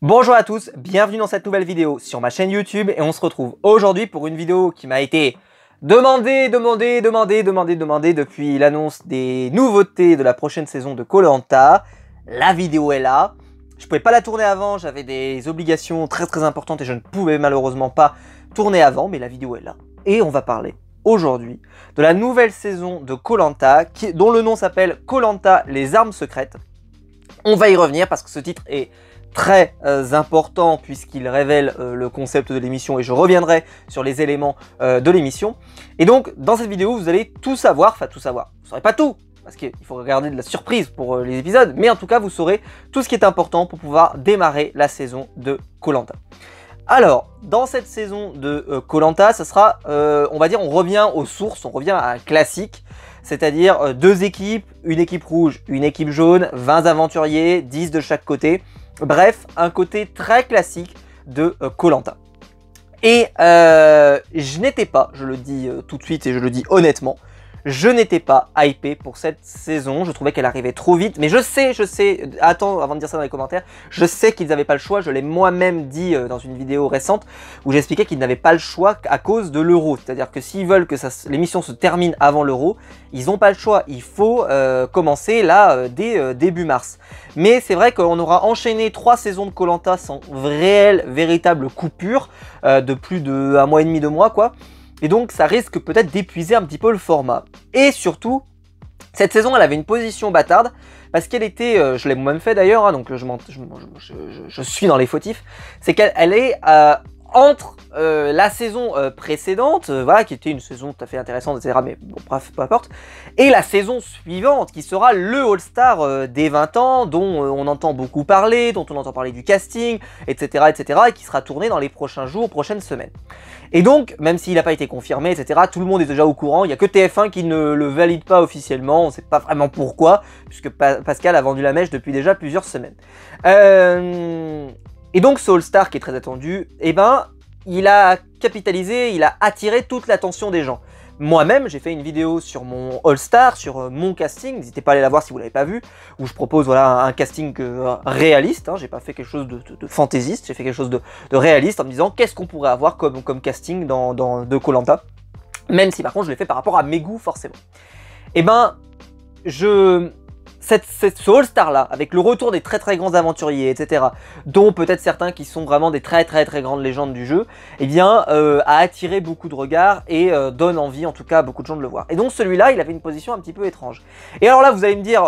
Bonjour à tous, bienvenue dans cette nouvelle vidéo sur ma chaîne YouTube et on se retrouve aujourd'hui pour une vidéo qui m'a été demandée depuis l'annonce des nouveautés de la prochaine saison de Koh Lanta. La vidéo est là, je pouvais pas la tourner avant, j'avais des obligations très importantes et je ne pouvais malheureusement pas tourner avant, mais la vidéo est là. Et on va parler aujourd'hui de la nouvelle saison de Koh Lanta dont le nom s'appelle Koh Lanta les armes secrètes. On va y revenir parce que ce titre est très important puisqu'il révèle le concept de l'émission et je reviendrai sur les éléments de l'émission. Et donc dans cette vidéo vous allez tout savoir, vous ne saurez pas tout parce qu'il faut regarder de la surprise pour les épisodes, mais en tout cas vous saurez tout ce qui est important pour pouvoir démarrer la saison de Koh Lanta. Alors dans cette saison de Koh Lanta, ça sera, on va dire, on revient aux sources, on revient à un classique. C'est-à-dire deux équipes, une équipe rouge, une équipe jaune, 20 aventuriers, 10 de chaque côté. Bref, un côté très classique de Koh Lanta. Et je n'étais pas, je le dis tout de suite et je le dis honnêtement, je n'étais pas hypé pour cette saison. Je trouvais qu'elle arrivait trop vite. Mais je sais, attends, avant de dire ça dans les commentaires, je sais qu'ils n'avaient pas le choix. Je l'ai moi-même dit dans une vidéo récente où j'expliquais qu'ils n'avaient pas le choix à cause de l'Euro. C'est-à-dire que s'ils veulent que l'émission se termine avant l'Euro, ils n'ont pas le choix. Il faut commencer là dès début mars. Mais c'est vrai qu'on aura enchaîné 3 saisons de Koh Lanta sans véritable coupure de plus de 1 mois et demi, 2 mois quoi. Et donc ça risque peut-être d'épuiser un petit peu le format. Et surtout, cette saison elle avait une position bâtarde, parce qu'elle était, je l'ai moi-même fait d'ailleurs, hein, donc je suis dans les fautifs, c'est qu'elle est entre la saison précédente, voilà, qui était une saison tout à fait intéressante, etc. Mais bon, bref, peu importe, et la saison suivante, qui sera le All-Star des 20 ans, dont on entend beaucoup parler, dont on entend parler du casting, etc., et qui sera tourné dans les prochains jours, prochaines semaines. Et donc, même s'il n'a pas été confirmé, etc., tout le monde est déjà au courant. Il n'y a que TF1 qui ne le valide pas officiellement. On ne sait pas vraiment pourquoi, puisque Pascal a vendu la mèche depuis déjà plusieurs semaines. Et donc, ce All-Star qui est très attendu, eh ben, il a capitalisé, il a attiré toute l'attention des gens. Moi-même, j'ai fait une vidéo sur mon All-Star, sur mon casting, n'hésitez pas à aller la voir si vous ne l'avez pas vu, où je propose voilà, un casting réaliste, hein, j'ai pas fait quelque chose de fantaisiste, j'ai fait quelque chose de réaliste en me disant qu'est-ce qu'on pourrait avoir comme casting de Koh Lanta, même si par contre je l'ai fait par rapport à mes goûts forcément. Et ben, ce All-Star là, avec le retour des très grands aventuriers, etc., dont peut-être certains qui sont vraiment des très grandes légendes du jeu, eh bien, a attiré beaucoup de regards et donne envie, en tout cas, à beaucoup de gens de le voir. Et donc celui-là, il avait une position un petit peu étrange. Et alors là, vous allez me dire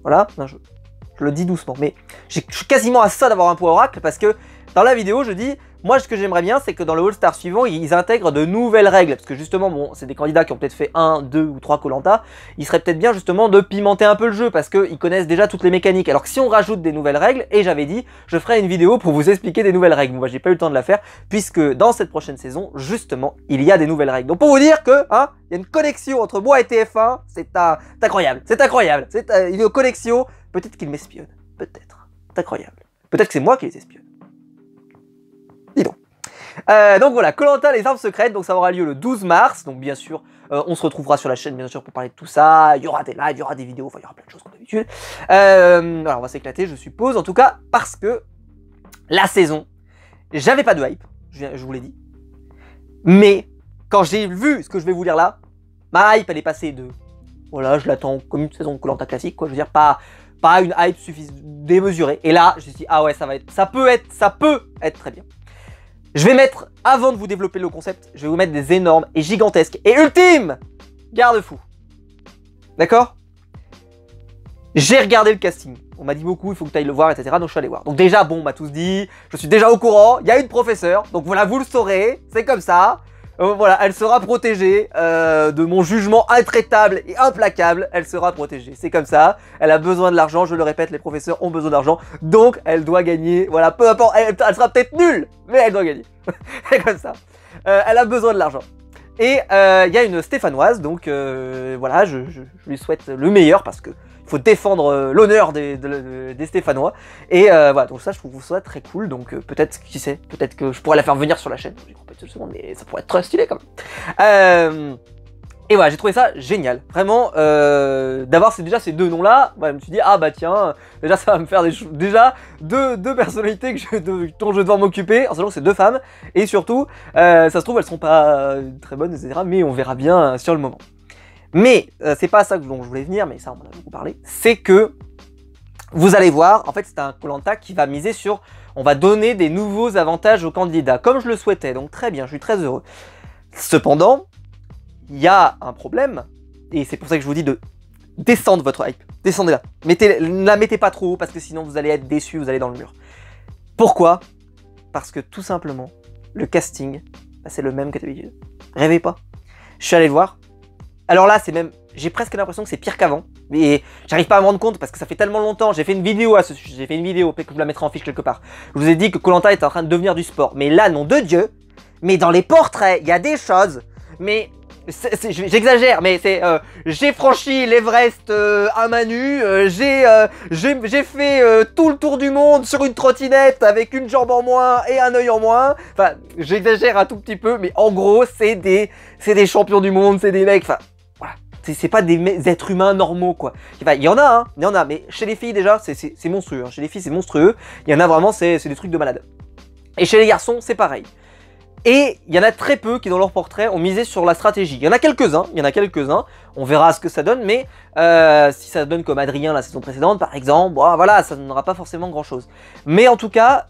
voilà, je le dis doucement, mais je suis quasiment à ça d'avoir un point oracle, parce que dans la vidéo, je dis, moi ce que j'aimerais bien, c'est que dans le All-Star suivant, ils intègrent de nouvelles règles, parce que justement, bon, c'est des candidats qui ont peut-être fait 1, 2 ou 3 Koh Lanta, il serait peut-être bien justement de pimenter un peu le jeu, parce qu'ils connaissent déjà toutes les mécaniques, alors que si on rajoute des nouvelles règles, et j'avais dit, je ferai une vidéo pour vous expliquer des nouvelles règles, moi j'ai pas eu le temps de la faire, puisque dans cette prochaine saison, justement, il y a des nouvelles règles. Donc pour vous dire que, hein, il y a une connexion entre moi et TF1, c'est incroyable, c'est une connexion, peut-être qu'ils m'espionnent, peut-être, c'est incroyable, peut-être que c'est moi qui les espionne. Dis donc. Donc voilà, Koh Lanta les armes secrètes, donc ça aura lieu le 12 mars, donc bien sûr, on se retrouvera sur la chaîne bien sûr pour parler de tout ça, il y aura des lives, il y aura des vidéos, enfin il y aura plein de choses comme d'habitude. Alors on va s'éclater, je suppose, en tout cas, parce que la saison, j'avais pas de hype, je vous l'ai dit, mais quand j'ai vu ce que je vais vous lire là, ma hype elle est passée de, voilà, je l'attends comme une saison de Koh Lanta classique, quoi, je veux dire, pas une hype démesurée, et là, je me suis dit, ah ouais, ça peut être très bien. Je vais mettre, avant de vous développer le concept, je vais vous mettre des énormes et gigantesques et ultimes garde-fous. D'accord? J'ai regardé le casting. On m'a dit beaucoup, il faut que tu ailles le voir, etc. Donc je suis allé voir. Donc déjà, bon, on m'a tous dit, je suis déjà au courant, il y a une professeure. Donc voilà, vous le saurez, c'est comme ça. Voilà, elle sera protégée de mon jugement intraitable et implacable. Elle sera protégée, c'est comme ça. Elle a besoin de l'argent, je le répète, les professeurs ont besoin d'argent. Donc elle doit gagner, voilà, peu importe, elle sera peut-être nulle, mais elle doit gagner. C'est comme ça. Elle a besoin de l'argent. Et il y a une Stéphanoise, donc voilà, je lui souhaite le meilleur parce que il faut défendre l'honneur des Stéphanois. Et voilà, donc ça, je trouve ça très cool. Donc peut-être, qui sait, peut-être que je pourrais la faire venir sur la chaîne. J'ai compris tout ce monde, mais ça pourrait être très stylé quand même. Et voilà, j'ai trouvé ça génial, vraiment, d'avoir déjà ces deux noms-là. Ouais, je me suis dit, ah bah tiens, déjà ça va me faire déjà deux personnalités dont je vais devoir m'occuper, en sachant que c'est deux femmes, et surtout, ça se trouve, elles seront pas très bonnes, etc., mais on verra bien sur le moment. Mais, c'est pas ça dont je voulais venir, mais ça on en a beaucoup parlé, c'est que, vous allez voir, en fait c'est un Koh-Lanta qui va miser sur, on va donner des nouveaux avantages aux candidats, comme je le souhaitais, donc très bien, je suis très heureux. Cependant, il y a un problème, et c'est pour ça que je vous dis de descendre votre hype. Descendez-la. Ne la mettez pas trop haut, parce que sinon vous allez être déçus, vous allez dans le mur. Pourquoi? Parce que tout simplement, le casting, bah, c'est le même que d'habitude. Rêvez pas. Je suis allé le voir. Alors là, c'est même... J'ai presque l'impression que c'est pire qu'avant. Mais j'arrive pas à me rendre compte, parce que ça fait tellement longtemps. J'ai fait une vidéo à ce sujet. J'ai fait une vidéo, peut-être que je la mettrai en fiche quelque part. Je vous ai dit que Koh-Lanta est en train de devenir du sport. Mais là, nom de Dieu, mais dans les portraits, il y a des choses... Mais... J'exagère, mais c'est j'ai franchi l'Everest à main nue, j'ai fait tout le tour du monde sur une trottinette avec une jambe en moins et un œil en moins. Enfin, j'exagère un tout petit peu, mais en gros, c'est des champions du monde, c'est des mecs, enfin, voilà. C'est pas des êtres humains normaux, quoi. Enfin, il y en a, hein, il y en a, mais chez les filles, déjà, c'est monstrueux. Hein. Chez les filles, c'est monstrueux. Il y en a vraiment, c'est des trucs de malade. Et chez les garçons, c'est pareil. Et il y en a très peu qui dans leur portrait ont misé sur la stratégie. Il y en a quelques-uns, on verra ce que ça donne, mais si ça donne comme Adrien la saison précédente par exemple, bon, voilà, ça ne donnera pas forcément grand chose. Mais en tout cas,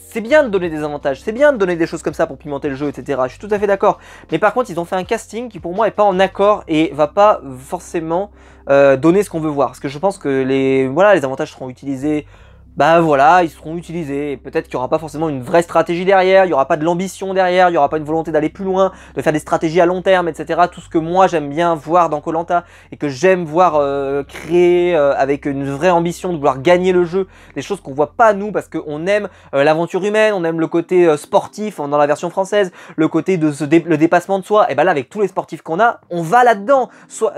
c'est bien de donner des avantages, c'est bien de donner des choses comme ça pour pimenter le jeu, etc. Je suis tout à fait d'accord. Mais par contre, ils ont fait un casting qui pour moi est pas en accord et va pas forcément donner ce qu'on veut voir. Parce que je pense que les avantages seront utilisés. Bah voilà, ils seront utilisés. Peut-être qu'il n'y aura pas forcément une vraie stratégie derrière, il n'y aura pas de l'ambition derrière, il n'y aura pas une volonté d'aller plus loin, de faire des stratégies à long terme, etc. Tout ce que moi j'aime bien voir dans Koh-Lanta et que j'aime voir créer avec une vraie ambition de vouloir gagner le jeu, des choses qu'on voit pas nous parce qu'on aime l'aventure humaine, on aime le côté sportif dans la version française, le côté de le dépassement de soi. Et bah là avec tous les sportifs qu'on a, on va là-dedans.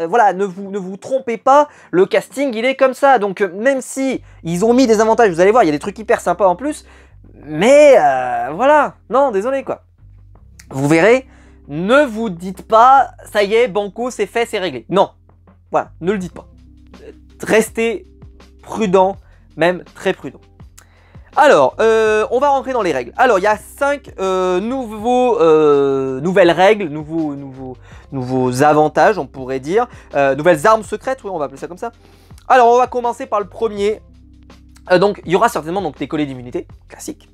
Voilà, ne vous trompez pas, le casting il est comme ça. Donc même si ils ont mis des avantages, vous allez voir, il y a des trucs hyper sympas en plus, mais voilà, non, désolé quoi. Vous verrez, ne vous dites pas, ça y est, banco, c'est fait, c'est réglé. Non, voilà, ne le dites pas. Restez prudent, même très prudent. Alors, on va rentrer dans les règles. Alors, il y a 5 nouvelles règles, nouveaux avantages, on pourrait dire. Nouvelles armes secrètes, oui, on va appeler ça comme ça. Alors, on va commencer par le premier. Donc, il y aura certainement donc, des collets d'immunité, classique.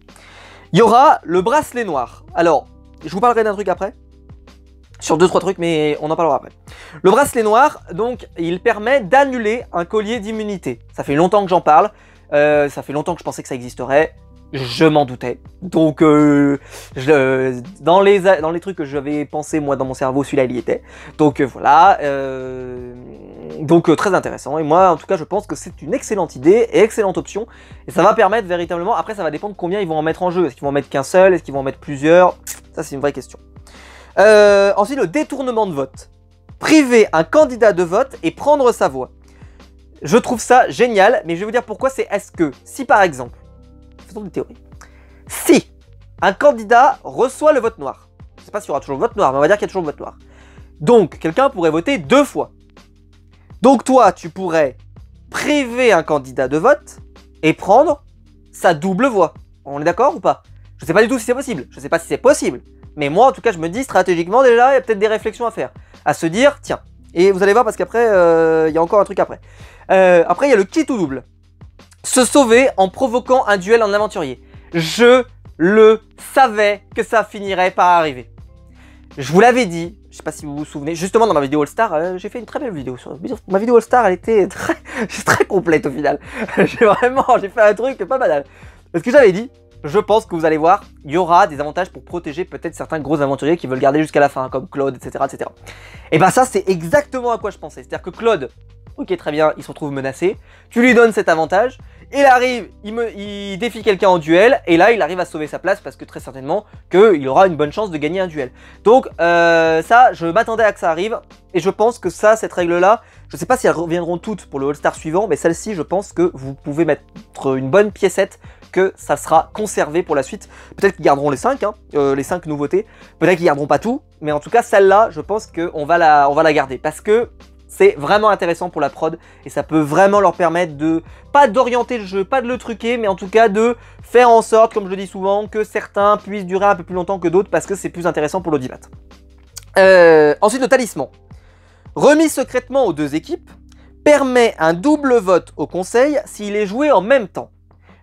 Il y aura le bracelet noir. Alors, je vous parlerai d'un truc après. Sur 2-3 trucs, mais on en parlera après. Le bracelet noir, donc, il permet d'annuler un collier d'immunité. Ça fait longtemps que j'en parle. Ça fait longtemps que je pensais que ça existerait. Je m'en doutais. Donc, dans les trucs que j'avais pensé, moi, dans mon cerveau, celui-là, il y était. Donc, voilà. Donc, très intéressant. Et moi, en tout cas, je pense que c'est une excellente idée et excellente option. Et ça va permettre véritablement... Après, ça va dépendre combien ils vont en mettre en jeu. Est-ce qu'ils vont en mettre qu'un seul? Est-ce qu'ils vont en mettre plusieurs? Ça, c'est une vraie question. Ensuite, le détournement de vote. Priver un candidat de vote et prendre sa voix. Je trouve ça génial, mais je vais vous dire pourquoi. C'est est-ce que, si par exemple, faisons des théories, si un candidat reçoit le vote noir, je ne sais pas s'il y aura toujours le vote noir, mais on va dire qu'il y a toujours le vote noir. Donc, quelqu'un pourrait voter 2 fois. Donc toi, tu pourrais priver un candidat de vote et prendre sa double voix. On est d'accord ou pas? Je ne sais pas du tout si c'est possible. Je ne sais pas si c'est possible. Mais moi, en tout cas, je me dis stratégiquement, déjà, il y a peut-être des réflexions à faire. À se dire, tiens. Et vous allez voir, parce qu'après, il y a encore un truc après. Après, il y a le kit ou double. Se sauver en provoquant un duel en aventurier. Je le savais que ça finirait par arriver. Je vous l'avais dit, je sais pas si vous vous souvenez, justement dans ma vidéo All-Star, j'ai fait une très belle vidéo. Ma vidéo All-Star, elle était très complète au final. J'ai fait un truc pas banal. Parce que j'avais dit, je pense que vous allez voir, il y aura des avantages pour protéger peut-être certains gros aventuriers qui veulent garder jusqu'à la fin, comme Claude, etc. etc. Et ben ça, c'est exactement à quoi je pensais. C'est-à-dire que Claude, ok très bien, il se retrouve menacé, tu lui donnes cet avantage, il arrive, il défie quelqu'un en duel, et là il arrive à sauver sa place parce que très certainement qu'il aura une bonne chance de gagner un duel. Donc ça, je m'attendais à que ça arrive, et je pense que ça, cette règle-là, je sais pas si elles reviendront toutes pour le All-Star suivant, mais celle-ci, je pense que vous pouvez mettre une bonne piécette que ça sera conservé pour la suite. Peut-être qu'ils garderont les 5, hein, les 5 nouveautés. Peut-être qu'ils garderont pas tout, mais en tout cas celle-là, je pense qu'on va la garder parce que c'est vraiment intéressant pour la prod et ça peut vraiment leur permettre de, pas d'orienter le jeu, pas de le truquer, mais en tout cas de faire en sorte, comme je le dis souvent, que certains puissent durer un peu plus longtemps que d'autres parce que c'est plus intéressant pour l'audimat. Ensuite, le talisman. Remis secrètement aux 2 équipes, permet un double vote au conseil s'il est joué en même temps.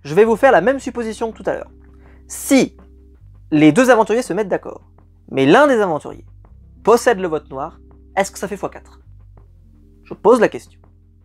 Je vais vous faire la même supposition que tout à l'heure. Si les 2 aventuriers se mettent d'accord, mais l'un des aventuriers possède le vote noir, est-ce que ça fait x4? Je pose la question.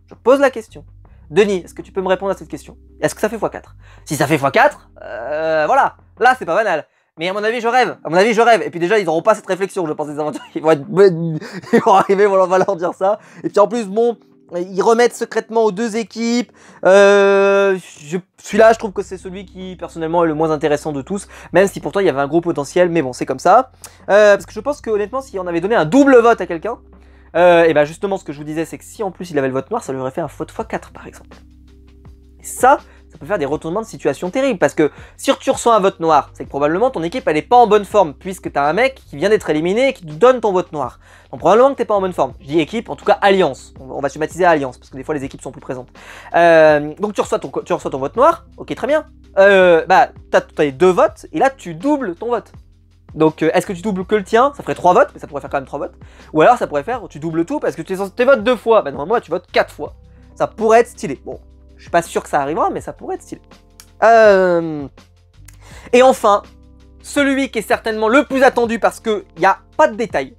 Je pose la question. Denis, est-ce que tu peux me répondre à cette question? Est-ce que ça fait x4? Si ça fait x4, voilà, là c'est pas banal. Mais à mon avis, je rêve. À mon avis, je rêve. Et puis déjà, ils n'auront pas cette réflexion, je pense, les aventuriers. Ils vont arriver, on va leur dire ça. Et puis en plus, bon, ils remettent secrètement aux 2 équipes. Celui-là, je trouve que c'est celui qui, personnellement, est le moins intéressant de tous. Même si pourtant, il y avait un gros potentiel. Mais bon, c'est comme ça. Parce que je pense que, honnêtement, si on avait donné un double vote à quelqu'un, et ben justement, ce que je vous disais, c'est que si en plus il avait le vote noir, ça lui aurait fait un vote x4, par exemple. Et ça peut faire des retournements de situation terribles, parce que si tu reçois un vote noir, c'est que probablement ton équipe elle est pas en bonne forme, puisque tu as un mec qui vient d'être éliminé et qui te donne ton vote noir. Donc probablement que t'es pas en bonne forme. Je dis équipe, en tout cas alliance. On va schématiser à alliance, parce que des fois les équipes sont plus présentes. Donc tu reçois ton vote noir, ok très bien. Bah t'as les 2 votes, et là tu doubles ton vote. Donc est-ce que tu doubles que le tien? Ça ferait 3 votes, mais ça pourrait faire quand même 3 votes. Ou alors ça pourrait faire, tu doubles tout, parce que tu votes 2 fois. Bah normalement tu votes 4 fois. Ça pourrait être stylé. Bon, je suis pas sûr que ça arrivera, mais ça pourrait être stylé. Et enfin, celui qui est certainement le plus attendu parce qu'il n'y a pas de détails,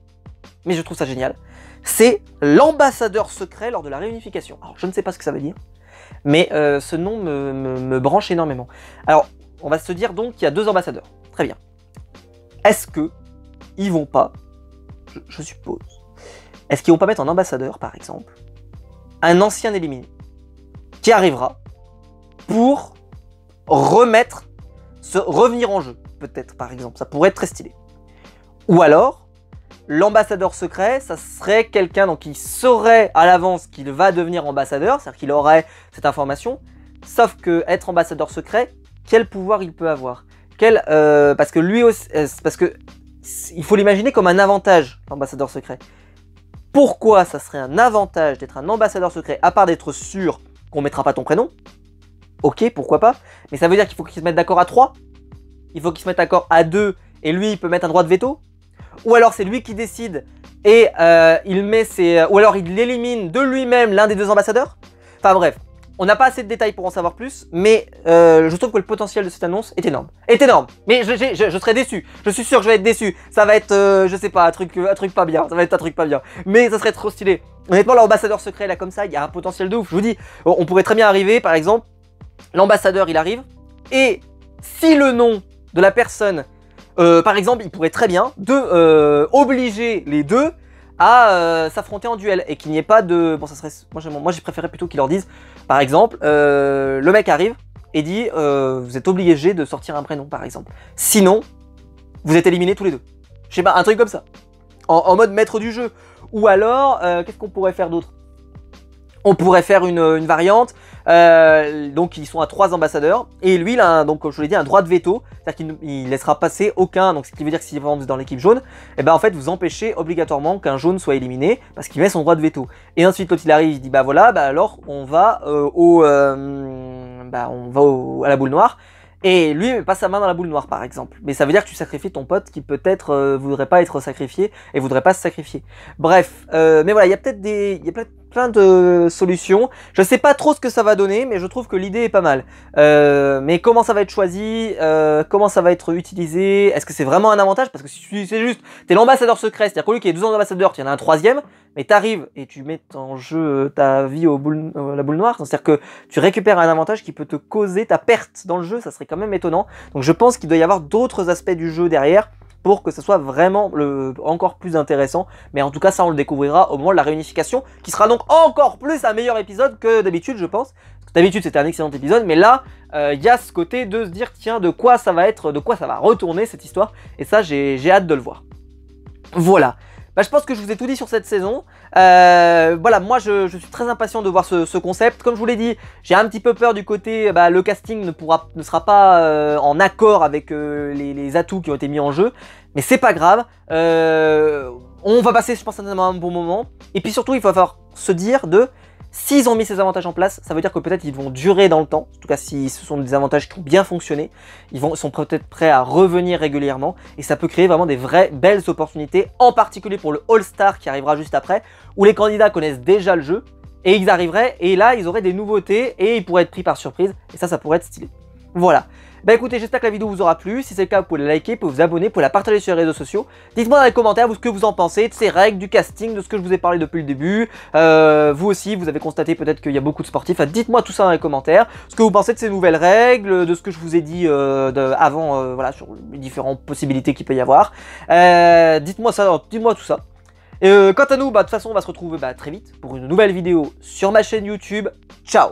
mais je trouve ça génial, c'est l'ambassadeur secret lors de la réunification. Alors je ne sais pas ce que ça veut dire, mais ce nom me branche énormément. Alors, on va se dire donc qu'il y a 2 ambassadeurs. Très bien. Est-ce que ils vont pas, je suppose, est-ce qu'ils vont pas mettre en ambassadeur, par exemple, un ancien éliminé qui arrivera pour revenir en jeu, peut-être, par exemple. Ça pourrait être très stylé. Ou alors, l'ambassadeur secret, ça serait quelqu'un qui saurait à l'avance qu'il va devenir ambassadeur, c'est-à-dire qu'il aurait cette information, sauf que être ambassadeur secret, quel pouvoir il peut avoir? Parce que lui aussi, il faut l'imaginer comme un avantage, l'ambassadeur secret. Pourquoi ça serait un avantage d'être un ambassadeur secret, à part d'être sûr qu'on mettra pas ton prénom? Ok, pourquoi pas, mais ça veut dire qu'il faut qu'ils se mettent d'accord à 3, il faut qu'ils se mettent d'accord à 2, et lui il peut mettre un droit de veto, ou alors c'est lui qui décide, et il met ou alors il élimine de lui-même l'un des 2 ambassadeurs. Enfin bref, on n'a pas assez de détails pour en savoir plus, mais je trouve que le potentiel de cette annonce est énorme. Mais je serai déçu, je suis sûr que je vais être déçu, ça va être, je sais pas, un truc pas bien, ça va être un truc pas bien, mais ça serait trop stylé. Honnêtement, l'ambassadeur secret là comme ça, il y a un potentiel de ouf, je vous dis, on pourrait très bien arriver, par exemple, l'ambassadeur il arrive, et si le nom de la personne, par exemple, il pourrait très bien obliger les 2 à s'affronter en duel, et qu'il n'y ait pas de... Bon, ça serait... Moi j'ai préféré plutôt qu'ils leur disent, par exemple, le mec arrive et dit vous êtes obligé de sortir un prénom, par exemple. Sinon, vous êtes éliminés tous les 2. Je sais pas, un truc comme ça. En mode maître du jeu. Ou alors, qu'est-ce qu'on pourrait faire d'autre? On pourrait faire une variante, donc ils sont à 3 ambassadeurs, et lui il a donc comme je vous l'ai dit un droit de veto, c'est-à-dire qu'il ne laissera passer aucun, donc ce qui veut dire que si vous êtes dans l'équipe jaune, et ben en fait vous empêchez obligatoirement qu'un jaune soit éliminé, parce qu'il met son droit de veto. Et ensuite quand il arrive il dit bah voilà, bah alors on va à la boule noire, et lui il met pas sa main dans la boule noire par exemple, mais ça veut dire que tu sacrifies ton pote qui peut-être voudrait pas être sacrifié, et voudrait pas se sacrifier. Bref, mais voilà, il y a peut-être plein de solutions. Je sais pas trop ce que ça va donner, mais je trouve que l'idée est pas mal. Mais comment ça va être choisi, comment ça va être utilisé, est-ce que c'est vraiment un avantage? Parce que si c'est juste, t'es l'ambassadeur secret, c'est-à-dire qu'au lieu qu'il y ait 2 ambassadeurs, tu en as un 3e, mais t'arrives et tu mets en jeu ta vie la boule noire, c'est-à-dire que tu récupères un avantage qui peut te causer ta perte dans le jeu, ça serait quand même étonnant. Donc je pense qu'il doit y avoir d'autres aspects du jeu derrière, pour que ce soit vraiment encore plus intéressant. Mais en tout cas, ça on le découvrira au moment de la réunification, qui sera donc encore plus un meilleur épisode que d'habitude, je pense. D'habitude, c'était un excellent épisode, mais là, il y a ce côté de se dire, tiens, de quoi ça va retourner cette histoire. Et ça, j'ai hâte de le voir. Voilà. Bah, je pense que je vous ai tout dit sur cette saison. Voilà, moi je suis très impatient de voir ce concept. Comme je vous l'ai dit, j'ai un petit peu peur du côté, le casting ne sera pas en accord avec les atouts qui ont été mis en jeu. Mais c'est pas grave. On va passer, je pense, un bon moment. Et puis surtout, il va falloir se dire s'ils ont mis ces avantages en place, ça veut dire que peut-être ils vont durer dans le temps. En tout cas, si ce sont des avantages qui ont bien fonctionné, ils sont peut-être prêts à revenir régulièrement. Et ça peut créer vraiment des vraies belles opportunités, en particulier pour le All-Star qui arrivera juste après, où les candidats connaissent déjà le jeu. Et ils arriveraient, et là, ils auraient des nouveautés, et ils pourraient être pris par surprise. Et ça pourrait être stylé. Voilà. Bah écoutez, j'espère que la vidéo vous aura plu. Si c'est le cas, vous pouvez la liker, vous pouvez vous abonner, vous pouvez la partager sur les réseaux sociaux. Dites-moi dans les commentaires ce que vous en pensez de ces règles, du casting, de ce que je vous ai parlé depuis le début. Vous aussi, vous avez constaté peut-être qu'il y a beaucoup de sportifs. Enfin, dites-moi tout ça dans les commentaires. Ce que vous pensez de ces nouvelles règles, de ce que je vous ai dit avant, voilà, sur les différentes possibilités qu'il peut y avoir. Dites-moi ça, dites-moi tout ça. Quant à nous, de toute façon, on va se retrouver très vite pour une nouvelle vidéo sur ma chaîne YouTube. Ciao!